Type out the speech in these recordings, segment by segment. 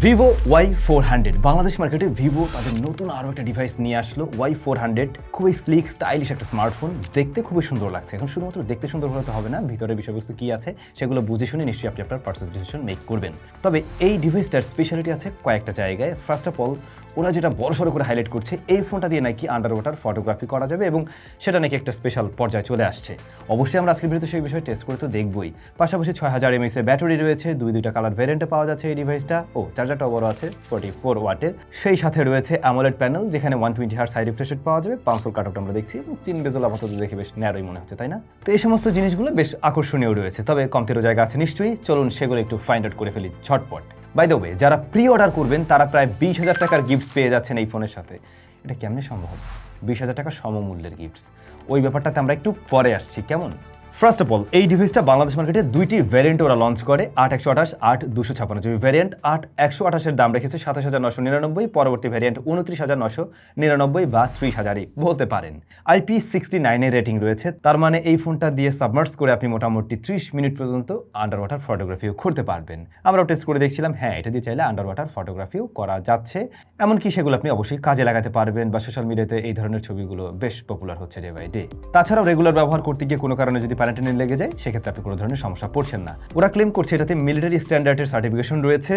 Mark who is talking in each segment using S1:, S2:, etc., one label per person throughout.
S1: Vivo Y400 Bangladesh মার্কেটে Vivo তাদের নতুন আরও একটা ডিভাইস নিয়ে আসলো Y400। খুবই স্লিক স্টাইলিশ একটা স্মার্টফোন, দেখতে খুবই সুন্দর লাগছে। এখন শুধুমাত্র দেখতে সুন্দর হলে তো হবে না, ভিতরে বিষয়বস্তু কী আছে সেগুলো বুঝে শুনে নিশ্চয়ই আপনি আপনার পারচেজ ডিসিশন মেক করবেন। তবে এই ডিভাইসটার স্পেশালিটি আছে কয়েকটা জায়গায়। ফার্স্ট অফ অল, ওরা যেটা বড়সড় করে হাইলাইট করছে, এই ফোনটা দিয়ে নাকি আন্ডার ওয়াটার ফটোগ্রাফি করা যাবে এবং সেটা নাকি একটা স্পেশাল পর্যায়ে চলে আসছে। অবশ্যই আমরা আজকের ভিডিওতে সেই বিষয়ে টেস্ট করে তো দেখবই। পাশাপাশি 6000 mAh এর ব্যাটারি রয়েছে, দুইটা কালার ভ্যারিয়েন্টে পাওয়া যাচ্ছে এই ডিভাইসটা। চার্জারটাও বড় আছে 44 ওয়াটের। সেই সাথে রয়েছে অ্যামোলেড প্যানেল, যেখানে 120 হার্টজ হাই রিফ্রেশ রেট পাওয়া যাবে। 500 কাট আউট আমরা দেখছি এবং 3 বেজেল আপাতত দেখে বেশ ন্যারোই মনে হচ্ছে, তাই না? তো এই সমস্ত জিনিসগুলো বেশ আকর্ষণীয় রয়েছে, তবে কমতিরও জায়গা আছে নিশ্চয়ই। চলুন সেগুলো একটু ফাইন্ড আউট করে ফেলি ঝটপট। বাই দ্য ওয়ে, যারা প্রি অর্ডার করবেন তারা প্রায় 20,000 টাকার গিফটস পেয়ে যাচ্ছেন এই ফোনের সাথে। এটা কেমনে সম্ভব? 20,000 টাকা সমমূল্যের গিফটস, ওই ব্যাপারটাতে আমরা একটু পরে আসছি, কেমন? ফার্স্ট অফ অল, এই ডিভাইসটা বাংলাদেশ মার্কেটে দুইটি ভ্যারিয়েন্ট ওরা লঞ্চ করে, 8/128, 8/256 ভ্যারিয়েন্ট। 8/128 দাম রেখেছে 27,999, পরবর্তী ভ্যারিয়েন্ট 29,999 বা 30,000ই বলতে পারেন। IP69 এর রেটিং রয়েছে, তার মানে এই ফোনটা দিয়ে সাবমার্স করে আপনি মোটামুটি 30 মিনিট পর্যন্ত আন্ডার ওয়াটার ফটোগ্রাফিও করতে পারবেন। আমরাও টেস্ট করে দেখছিলাম, হ্যাঁ, এটা দিয়ে চাইলে আন্ডার ওয়াটার ফটোগ্রাফিও করা যাচ্ছে। এমনকি সেগুলো আপনি অবশ্যই কাজে লাগাতে পারবেন, বা সোশ্যাল মিডিয়াতে এই ধরনের ছবিগুলো বেশ পপুলার হচ্ছে ডে বাই ডে। তাছাড়াও রেগুলার ব্যবহার করতে গিয়ে কোনো কারণে যদি প্যারেন্টেনিন লেগে যায়, সেক্ষেত্রে আপনি কোনো ধরনের সমস্যা পড়ছেন না। ওরা ক্লেম করছে এটাতে মিলিটারি স্ট্যান্ডার্ডের সার্টিফিকেশন রয়েছে।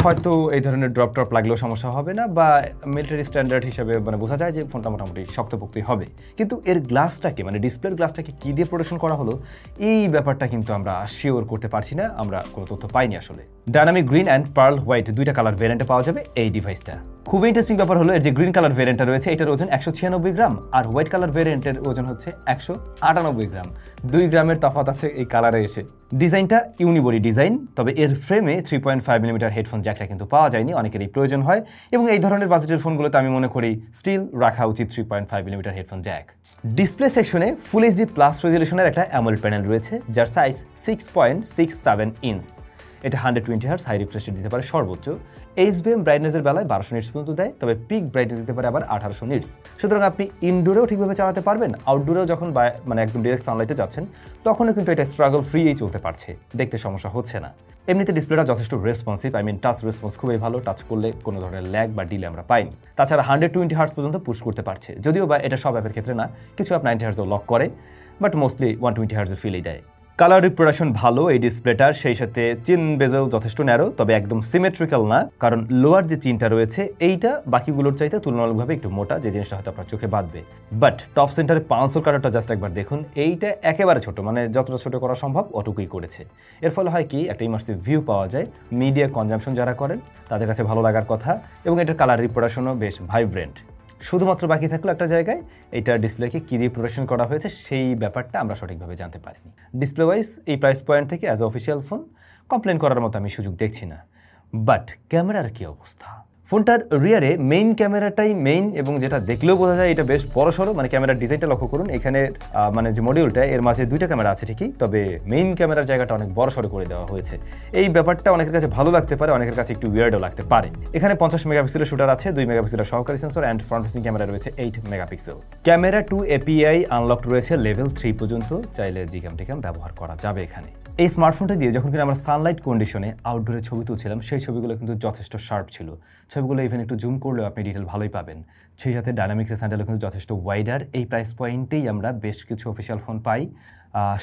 S1: হয়তো এই ধরনের ড্রপ লাগলেও সমস্যা হবে না, বা মিলিটারি স্ট্যান্ডার্ড হিসেবে বোঝা যায় যে ফোনটা মোটামুটি শক্তপোক্তই হবে। কিন্তু এর গ্লাসটাকে, ডিসপ্লের গ্লাসটাকে কী দিয়ে প্রোটেকশন করা হলো, এই ব্যাপারটা কিন্তু আমরা শিওর করতে পারছি না, আমরা কোনো তথ্য পাইনি আসলে। Dynamic green and pearl white দুইটা কালার ভ্যারিয়েন্টে পাওয়া যাবে এই ডিভাইসটা। খুবই ইন্টারেস্টিং ব্যাপার হলো, এর যে গ্রিন কালার ভ্যারিয়েন্টটা রয়েছে এটার ওজন 196 গ্রাম, আর হোয়াইট কালার ভ্যারিয়েন্টের ওজন হচ্ছে 198 গ্রাম। 2 গ্রামের তফাৎ আছে এই কালারে এসে। ডিজাইনটা ইউনিবডি ডিজাইন, তবে এর ফ্রেমে 3.5 মিলিমিটার হেডফোন জ্যাকটা কিন্তু পাওয়া যায়নি, অনেকেরই প্রয়োজন হয়, এবং এই ধরনের বাজেটের ফোনগুলোতে আমি মনে করি স্টিল রাখা উচিত 3.5 মিলিমিটার হেডফোন জ্যাক। ডিসপ্লে সেকশনে ফুল এইচডি প্লাস রেজলিউশনের একটা অ্যামোলেড প্যানেল রয়েছে, যার সাইজ 6.67 ইঞ্চ। এটা 120 হার্টজ হাই রিফ্রেশ রেট দিতে পারে সর্বোচ্চ। এইচবিএম ব্রাইটনেসের বেলায় 1200 নিটস পর্যন্ত দেয়, তবে পিক ব্রাইটনেস দিতে পারে আবার 1800 নিটস। সুতরাং আপনি ইনডোরেও ঠিকভাবে চালাতে পারবেন, আউটডোরেও যখন একদম ডিরেক্ট সানলাইটে যাচ্ছেন তখনও কিন্তু এটা স্ট্রাগল ফ্রিই চলতে পারছে, দেখতে সমস্যা হচ্ছে না। এমনিতে ডিসপ্লেটা যথেষ্ট রেসপন্সিভ, টাচ রেসপন্স খুবই ভালো, টাচ করলে কোনো ধরনের ল্যাগ বা ডিলে আমরা পাইনি। তাছাড়া 120 হার্টজ পর্যন্ত পুশ করতে পারছে, যদিও বা এটা সব অ্যাপের ক্ষেত্রে না, কিছু অ্যাপ 90 হার্টজও লক করে, বাট মোস্টলি 120 হার্টজের ফিলই দেয়। কালার রিপ্রোডাকশন ভালো এই ডিসপ্লেটার, সেই সাথে চিন বেজেল যথেষ্ট ন্যারো, তবে একদম সিমেট্রিক্যাল না, কারণ লোয়ার যে চিনটা রয়েছে এইটা বাকিগুলোর চাইতে তুলনামূলকভাবে একটু মোটা, যে জিনিসটা হয়তো আপনার চোখে বাঁধবে। বাট টপ সেন্টারে 500 কাটারটা জাস্ট একবার দেখুন, এইটা একেবারে ছোট, যতটা ছোট করা সম্ভব অটুকুই করেছে। এর ফলে হয় কি, একটা ইমার্সিভ ভিউ পাওয়া যায়, মিডিয়া কনজাম্পশন যারা করেন তাদের কাছে ভালো লাগার কথা, এবং এটার কালার রিপ্রোডাকশনও বেশ ভাইব্রেন্ট। শুধুমাত্র বাকি থাকলো একটা জায়গায়, এটা ডিসপ্লেকে কী দিয়ে প্রোটেকশন করা হয়েছে সেই ব্যাপারটা আমরা সঠিকভাবে জানতে পারিনি। ডিসপ্লে ওয়াইজ এই প্রাইস পয়েন্ট থেকে অ্যাজ অফিসিয়াল ফোন কমপ্লেন করার মতো আমি সুযোগ দেখছি না। বাট ক্যামেরার কী অবস্থা? ফোনটার রিয়ারে মেইন ক্যামেরাটাই মেইন, এবং যেটা দেখলেও বোঝা যায় এটা বেশ বড়সড়। ক্যামেরার ডিজাইনটা লক্ষ্য করুন, এখানে যে মডিউলটা এর মাঝে দুইটা ক্যামেরা আছে ঠিকই, তবে মেইন ক্যামেরার জায়গাটা অনেক বড়সড় করে দেওয়া হয়েছে। এই ব্যাপারটা অনেকের কাছে ভালো লাগতে পারে, অনেকের কাছে একটু উইয়ার্ডও লাগতে পারে। এখানে 50 মেগাপিক্সেলের শুটার আছে, 2 মেগাপিক্সেলের সহকারী sensor, and front facing camera রয়েছে 8 মেগাপিক্সেল। ক্যামেরা 2 API আনলকড রয়েছে লেভেল 3 পর্যন্ত, চাইলে জিক্যাম টিক্যাম ব্যবহার করা যাবে এখানে। এই স্মার্টফোনটা দিয়ে যখন কিনা আমরা সানলাইট কন্ডিশনে আউটডোরে ছবি তুলছিলাম, সেই ছবিগুলো কিন্তু যথেষ্ট শার্প ছিল। ছবিগুলো ইভেন একটু জুম করলেও আপনি ডিটেল ভালোই পাবেন। সেই সাথে ডায়নামিক রেস হ্যান্ডেলও কিন্তু যথেষ্ট ওয়াইডার। এই প্রাইস পয়েন্টেই আমরা বেশ কিছু অফিসিয়াল ফোন পাই।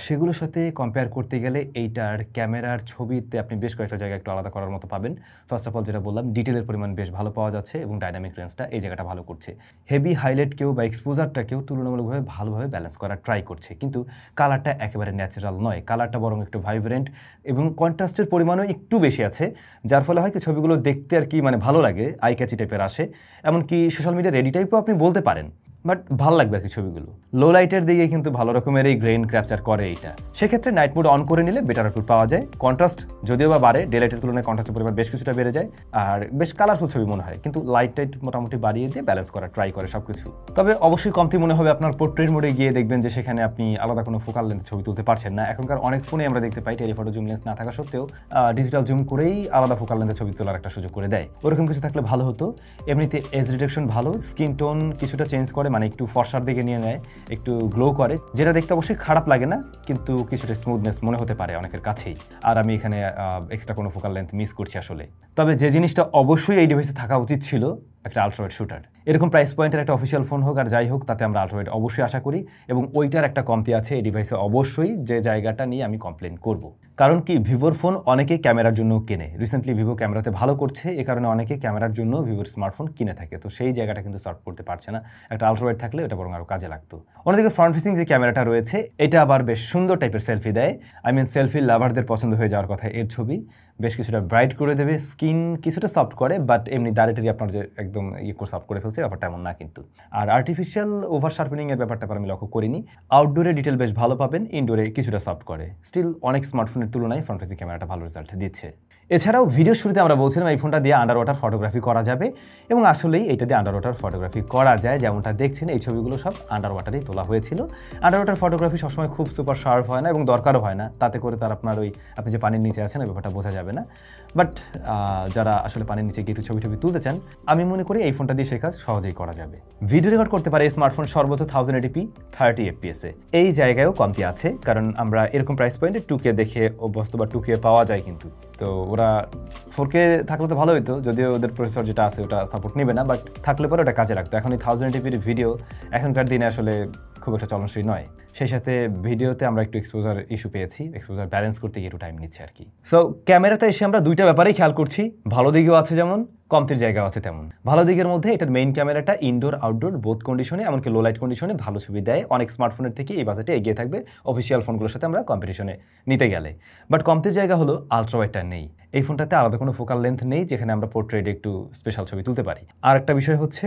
S1: সেগুলোর সাথে কম্পেয়ার করতে গেলে এইটার ক্যামেরার ছবিতে আপনি বেশ কয়েকটা জায়গায় একটু আলাদা করার মতো পাবেন। ফার্স্ট অফ অল যেটা বললাম, ডিটেলের পরিমাণ বেশ ভালো পাওয়া যাচ্ছে, এবং ডায়নামিক রেঞ্জটা এই জায়গাটা ভালো করছে। হেভি হাইলাইটকেও বা এক্সপোজারটাকেও তুলনামূলকভাবে ভালোভাবে ব্যালেন্স করার ট্রাই করছে, কিন্তু কালারটা একেবারে ন্যাচারাল নয়, কালারটা বরং একটু ভাইব্রেন্ট, এবং কন্ট্রাস্টের পরিমাণও একটু বেশি আছে, যার ফলে হয়তো ছবিগুলো দেখতে আর কি ভালো লাগে, আই ক্যাচি টাইপের আসে। এমনকি সোশ্যাল মিডিয়া রেডি টাইপও আপনি বলতে পারেন, বাট ভালো লাগবে আর কি ছবিগুলো। লো লাইটের দিকে কিন্তু ভালো রকমের এই গ্রেইন ক্যাপচার করে এইটা। সেক্ষেত্রে নাইট মোড অন করে নিলে বেটার আউটপুট পাওয়া যায়। কন্ট্রাস্ট যদিও বা বাড়ে, ডে লাইটের তুলনায় কন্ট্রাস্টের পরিমাণ বেশ কিছুটা বেড়ে যায়, আর বেশ কালারফুল ছবি মনে হয়, কিন্তু লাইট টাইট মোটামুটি বাড়িয়ে দিয়ে ব্যালেন্স করা ট্রাই করে সবকিছু। তবে অবশ্যই কমতি মনে হবে আপনার পোর্ট্রেট মোডে গিয়ে, দেখবেন যে সেখানে আপনি আলাদা কোনো ফোকাল লেন্থে ছবি তুলতে পারছেন না। এখনকার অনেক ফোনে আমরা দেখতে পাই টেলিফটো জুম লেন্স না থাকা সত্ত্বেও ডিজিটাল জুম করেই আলাদা ফোকাল লেন্থে ছবি তোলার একটা সুযোগ করে দেয়। ওরকম কিছু থাকলে ভালো হতো। এমনিতে এজ রিডাকশন ভালো, স্কিন টোন কিছুটা চেঞ্জ করে, একটু ফর্সার দিকে নিয়ে নেয়, একটু গ্লো করে, যেটা দেখতে অবশ্যই খারাপ লাগে না, কিন্তু কিছুটা স্মুথনেস মনে হতে পারে অনেকের কাছেই, আর আমি এখানে এক্সট্রা কোনো ফোকাল লেন্থ মিস করছি আসলে। তবে যে জিনিসটা অবশ্যই এই ডিভাইসে থাকা উচিত ছিল, একটা আলট্রাওয়াইড শুটার। এরকম প্রাইস পয়েন্টের একটা অফিসিয়াল ফোন হোক আর যাই হোক, তাতে আমরা আলট্রাওয়াইড অবশ্যই আশা করি, এবং ওইটার একটা কমতি আছে এই ডিভাইসে অবশ্যই, যে জায়গাটা নিয়ে আমি কমপ্লেন করব। কারণ কি, ভিভোর ফোন অনেকে ক্যামেরার জন্য কেনে, রিসেন্টলি ভিভো ক্যামেরাতে ভালো করছে, এ কারণে অনেকে ক্যামেরার জন্য ভিভোর স্মার্টফোন কিনে থাকে, তো সেই জায়গাটা কিন্তু সার্ভ করতে পারছে না। একটা আলট্রাওয়াইড থাকলে এটা বরং আরও কাজে লাগতো। অন্যদিকে ফ্রন্ট ফেসিং যে ক্যামেরাটা রয়েছে, এটা আবার বেশ সুন্দর টাইপের সেলফি দেয়। সেলফি লাভারদের পছন্দ হয়ে যাওয়ার কথা এর ছবি। বেশ কিছুটা ব্রাইট করে দেবে, স্কিন কিছুটা সফট করে, বাট এমনি দাঁড়িয়ে আপনার যে একদম সফট করে ফেলছে ব্যাপারটা এমন না কিন্তু। আর আর্টিফিশিয়াল ওভার শার্পেনিং এর ব্যাপারটা আমি লক্ষ্য করিনি। আউটডোরে ডিটেল বেশ ভালো পাবেন, ইনডোরে কিছুটা সফট করে। স্টিল অনেক স্মার্টফোনের তুলনায় ফ্রন্ট ফেসিং ক্যামেরাটা ভালো রেজাল্ট দিচ্ছে। এছাড়াও ভিডিওর শুরুতে আমরা বলছিলাম এই ফোনটা দিয়ে আন্ডার ওয়াটার ফটোগ্রাফি করা যাবে, এবং আসলেই এটা দিয়ে আন্ডার ওয়াটার ফটোগ্রাফি করা যায়। যেমনটা দেখছেন এই ছবিগুলো সব আন্ডার ওয়াটারেই তোলা হয়েছিল। আন্ডার ওয়াটার ফটোগ্রাফি সবসময় খুব সুপার শার্প হয় না, এবং দরকারও হয় না, তাতে করে তার আপনার আপনি যে পানির নিচে আছেন ওই ব্যাপারটা বোঝা যাবে না। বাট যারা আসলে পানির নিচে গিয়ে একটু ছবি তুলতে চান, আমি মনে করি এই ফোনটা দিয়ে সেই কাজ সহজেই করা যাবে। ভিডিও রেকর্ড করতে পারে এই স্মার্টফোন সর্বোচ্চ 1080p 30 fps এ। এই জায়গায়ও কমতি আছে, কারণ আমরা এরকম প্রাইস পয়েন্টে 2K দেখে অভ্যস্ত, বা 2K পাওয়া যায় কিন্তু। তো ওরা 4K থাকলে তো ভালো হতো, যদিও ওদের প্রসেসর যেটা আছে ওটা সাপোর্ট নেবে না, বাট থাকলে পরে ওটা কাজে লাগতো। এখন এই 1080p ভিডিও এখনকার দিনে আসলে খুব একটা চলনসই নয়। সেই সাথে ভিডিওতে আমরা একটু এক্সপোজার ইস্যু পেয়েছি, এক্সপোজার ব্যালেন্স করতে গিয়ে একটু টাইম নিচ্ছে আর কি। সো ক্যামেরাতে এসে আমরা দুইটা ব্যাপারেই খেয়াল করছি, ভালো দিকেও আছে যেমন, কমতির জায়গাও আছে তেমন। ভালো দিকের মধ্যে এটার মেইন ক্যামেরাটা ইনডোর আউটডোর বোথ কন্ডিশনে, এমনকি লো লাইট কন্ডিশনে ভালো ছবি দেয়। অনেক স্মার্টফোনের থেকে এই বাজেটে এগিয়ে থাকবে অফিসিয়াল ফোনগুলোর সাথে আমরা কম্পিটিশনে নিতে গেলে। বাট কমতির জায়গা হলো আলট্রাওয়াইডটা নেই। এই ফোনটাতে আলাদা কোনো ফোকাল লেন্থ নেই যেখানে আমরা পোর্ট্রেটে একটু স্পেশাল ছবি তুলতে পারি। আর একটা বিষয় হচ্ছে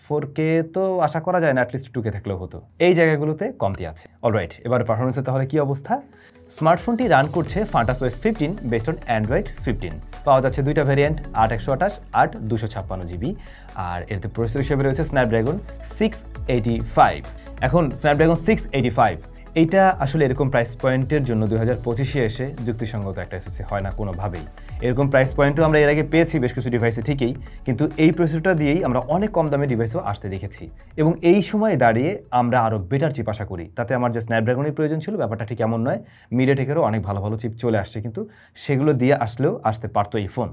S1: 4K তো আশা করা যায় না, অ্যাটলিস্ট 2K থাকলেও হতো। এই জায়গাগুলোতে কমতি আছে। অলরাইট, এবার পারফরমেন্সের তাহলে কি অবস্থা? স্মার্টফোনটি রান করছে FuntasOS 15 বেসড অন Android 15। পাওয়া যাচ্ছে দুইটা ভ্যারিয়েন্ট, 8/128, 8/256 GB। আর এতে প্রসেসর হিসেবে রয়েছে স্ন্যাপড্রাগন 685। এখন স্ন্যাপড্রাগন 685 এইটা আসলে এরকম প্রাইস পয়েন্টের জন্য 2025-এ এসে যুক্তিসঙ্গত একটা এসওসি হয় না কোনোভাবেই। এরকম প্রাইস পয়েন্টও আমরা এর আগে পেয়েছি বেশ কিছু ডিভাইসে ঠিকই, কিন্তু এই প্রসেসরটা দিয়েই আমরা অনেক কম দামে ডিভাইসও আসতে দেখেছি। এবং এই সময়ে দাঁড়িয়ে আমরা আরও বেটার চিপ আশা করি। তাতে আমার যে স্ন্যাপড্রাগনের প্রয়োজন ছিল ব্যাপারটা ঠিক এমন নয়। মিডিয়াটেকেরও অনেক ভালো ভালো চিপ চলে আসছে, কিন্তু সেগুলো দিয়ে আসলেও আসতে পারতো এই ফোন।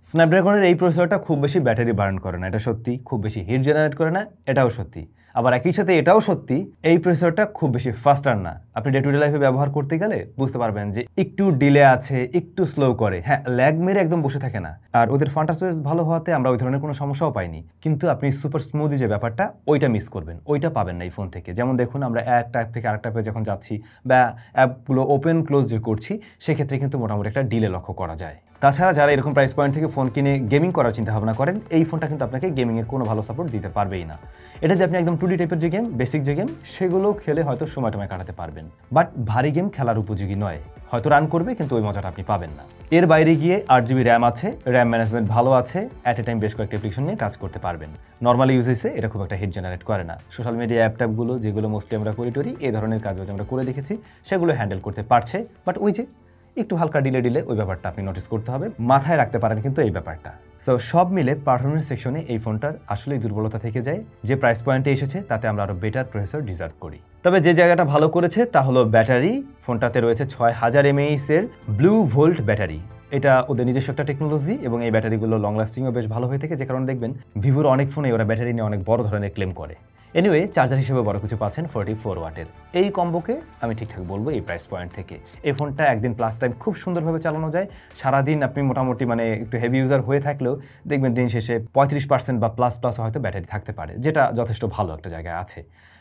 S1: স্ন্যাপড্রাগনের এই প্রসেসরটা খুব বেশি ব্যাটারি বার্ন করে না, এটা সত্যি। খুব বেশি হিট জেনারেট করে না, এটাও সত্যি। আবার একই সাথে এটাও সত্যি, এই প্রসেসরটা খুব বেশি ফাস্টার না। আপনি ডে টু ডে লাইফে ব্যবহার করতে গেলে বুঝতে পারবেন যে একটু ডিলে আছে, একটু স্লো করে। হ্যাঁ, ল্যাগ মেরে একদম বসে থাকে না। আর ওদের FuntasOS ভালো হওয়াতে আমরা ওই ধরনের কোনো সমস্যাও পাইনি, কিন্তু আপনি সুপার স্মুদি যে ব্যাপারটা ওইটা মিস করবেন, ওইটা পাবেন না এই ফোন থেকে। যেমন দেখুন, আমরা একটা অ্যাপ থেকে আরেকটা অ্যাপে যখন যাচ্ছি বা অ্যাপগুলো ওপেন ক্লোজ যে করছি, সেক্ষেত্রে কিন্তু মোটামুটি একটা ডিলে লক্ষ্য করা যায়। তাছাড়া যারা এরকম প্রাইস পয়েন্ট থেকে ফোন কিনে গেমিং করার চিন্তা ভাবনা করেন, এই ফোনটা কিন্তু আপনাকে গেমিংয়ের কোনো ভালো সাপোর্ট দিতে পারবেই না। এটা দিয়ে আপনি একদম 2D টাইপের যে গেম, বেসিক যে গেম, সেগুলো খেলে হয়তো সময় কাটাতে পারবেন, বাট ভারী গেম খেলার উপযোগী নয়। হয়তো রান করবে, কিন্তু ওই মজাটা আপনি পাবেন না। এর বাইরে গিয়ে 8GB র্যাম আছে, র্যাম ম্যানেজমেন্ট ভালো আছে, অ্যাট এ টাইম বেশ কয়েকটা অ্যাপ্লিকেশন নিয়ে কাজ করতে পারবেন। নর্মালি ইউজেসে এটা খুব একটা হিট জেনারেট করে না। সোশ্যাল মিডিয়া অ্যাপট্যাপগুলো যেগুলো মোস্টলি আমরা করি এই ধরনের কাজবাজ আমরা করে দেখেছি, সেগুলো হ্যান্ডেল করতে পারছে। বাট ওই যে একটু হালকা ডিলে ওই ব্যাপারটা আপনি নোটিস করতে হবে, মাথায় রাখতে পারেন কিন্তু এই ব্যাপারটা। সো সব মিলে পারফরমেন্স সেকশনে এই ফোনটার আসলেই দুর্বলতা থেকে যায়। যে প্রাইস পয়েন্টে এসেছে তাতে আমরা আরও বেটার প্রসেসর ডিজার্ভ করি। তবে যে জায়গাটা ভালো করেছে তা হলো ব্যাটারি। ফোনটাতে রয়েছে 6000 mAh এর ব্লু ভোল্ট ব্যাটারি। এটা ওদের নিজস্ব একটা টেকনোলজি, এবং এই ব্যাটারিগুলো লং লাস্টিংও বেশ ভালো হয়ে থাকে, যে কারণে দেখবেন ভিভোর অনেক ফোনে ওরা ব্যাটারি নিয়ে অনেক বড় ধরনের ক্লেম করে। এনিওয়ে, চার্জার হিসেবে বড় কিছু পাচ্ছেন 44 ওয়াটের। এই কম্বোকে আমি ঠিকঠাক বলবো এই প্রাইস পয়েন্ট থেকে। এই ফোনটা একদিন প্লাস টাইম খুব সুন্দরভাবে চালানো যায়। সারাদিন আপনি মোটামুটি একটু হেভি ইউজার হয়ে থাকলেও দেখবেন দিন শেষে 35% বা প্লাস হয়তো ব্যাটারি থাকতে পারে, যেটা যথেষ্ট ভালো একটা জায়গায় আছে।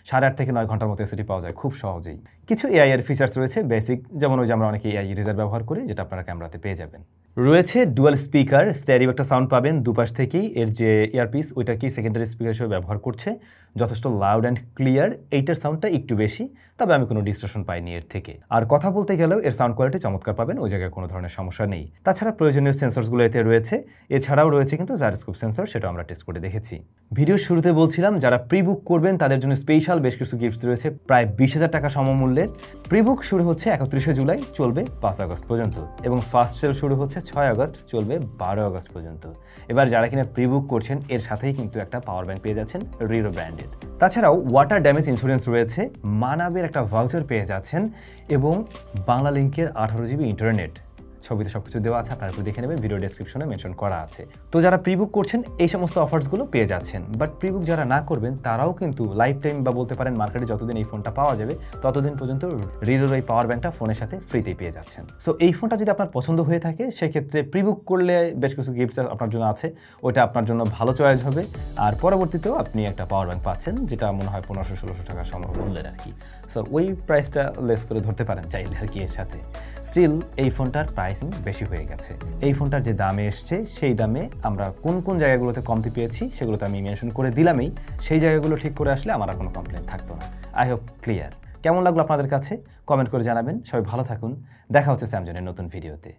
S1: 8.5 থেকে 9 ঘন্টার মতো এসিটি পাওয়া যায় খুব সহজেই। কিছু এআই এর ফিচার্স রয়েছে বেসিক, যেমন ওই যে আমরা অনেকে এআই ইরেজার ব্যবহার করি, যেটা আপনারা ক্যামেরাতে পেয়ে যাবেন। রয়েছে ডুয়াল স্পিকার, স্টেরিও একটা সাউন্ড পাবেন দুপাশ থেকেই। এর যে ইয়ারপিস ওইটা কি সেকেন্ডারি স্পিকার হিসেবে ব্যবহার করছে, যথেষ্ট লাউড অ্যান্ড ক্লিয়ার। এইটার সাউন্ডটা একটু বেশি, তবে আমি কোনো ডিস্টরশন পাইনি এর থেকে। আর কথা বলতে গেলেও এর সাউন্ড কোয়ালিটি চমৎকার পাবেন, ওই জায়গায় কোনো ধরনের সমস্যা নেই। তাছাড়া প্রয়োজনীয় সেন্সরসগুলো এতে রয়েছে। এছাড়াও রয়েছে কিন্তু জাইরোস্কোপ সেন্সর, সেটাও আমরা টেস্ট করে দেখেছি। ভিডিওর শুরুতে বলছিলাম যারা প্রি বুক করবেন তাদের জন্য স্পেশাল বেশ কিছু গিফটস রয়েছে প্রায় 20,000 টাকা সমমূল্যের। প্রি বুক শুরু হচ্ছে 31শে জুলাই, চলবে 5 আগস্ট পর্যন্ত, এবং ফার্স্ট সেল শুরু হচ্ছে 6 আগস্ট, চলবে 12 আগস্ট পর্যন্ত। এবার যারা কিনা প্রি বুক করছেন এর সাথেই কিন্তু একটা পাওয়ার ব্যাংক পেয়ে যাচ্ছেন রিরো ব্র্যান্ডের। হান্ড্রেড। তাছাড়াও ওয়াটার ড্যামেজ ইন্স্যুরেন্স রয়েছে, মানাবের একটা ভাউচার পেয়ে যাচ্ছেন এবং বাংলা লিঙ্কের 18 GB ইন্টারনেট। ছবিতে সবকিছু দেওয়া আছে, আপনারা একটু দেখে নেবেন, ভিডিও ডেসক্রিপশনে মেনশন করা আছে। তো যারা প্রিবুক করছেন এই সমস্ত অফার্সগুলো পেয়ে যাচ্ছেন, বাট প্রিবুক যারা না করবেন তারাও কিন্তু লাইফ টাইম বা বলতে পারেন মার্কেটে যতদিন এই ফোনটা পাওয়া যাবে ততদিন পর্যন্ত রিলোর এই পাওয়ার ব্যাংকটা ফোনের সাথে ফ্রিতেই পেয়ে যাচ্ছেন। সো এই ফোনটা যদি আপনার পছন্দ হয়ে থাকে সেক্ষেত্রে প্রিবুক করলে বেশ কিছু গিফটস আপনার জন্য আছে, ওইটা আপনার জন্য ভালো চয়েস হবে। আর পরবর্তীতেও আপনি একটা পাওয়ার ব্যাংক পাচ্ছেন যেটা মনে হয় 1500-1600 টাকা সমমূল্যের আর কি। সো ওই প্রাইসটা লেস করে ধরতে পারেন চাইলে আর কি। এর সাথে স্টিল এই ফোনটার প্রাইসিং বেশি হয়ে গেছে। এই ফোনটার যে দামে এসছে সেই দামে আমরা কোন কোন জায়গাগুলোতে কমতি পেয়েছি সেগুলো তো আমি মেনশন করে দিলামই, সেই জায়গাগুলো ঠিক করে আসলে আমার আর কোনো কমপ্লেন থাকতো না। I hope clear. কেমন লাগলো আপনাদের কাছে কমেন্ট করে জানাবেন। সবাই ভালো থাকুন, দেখা হচ্ছে স্যামসাংয়ের নতুন ভিডিওতে।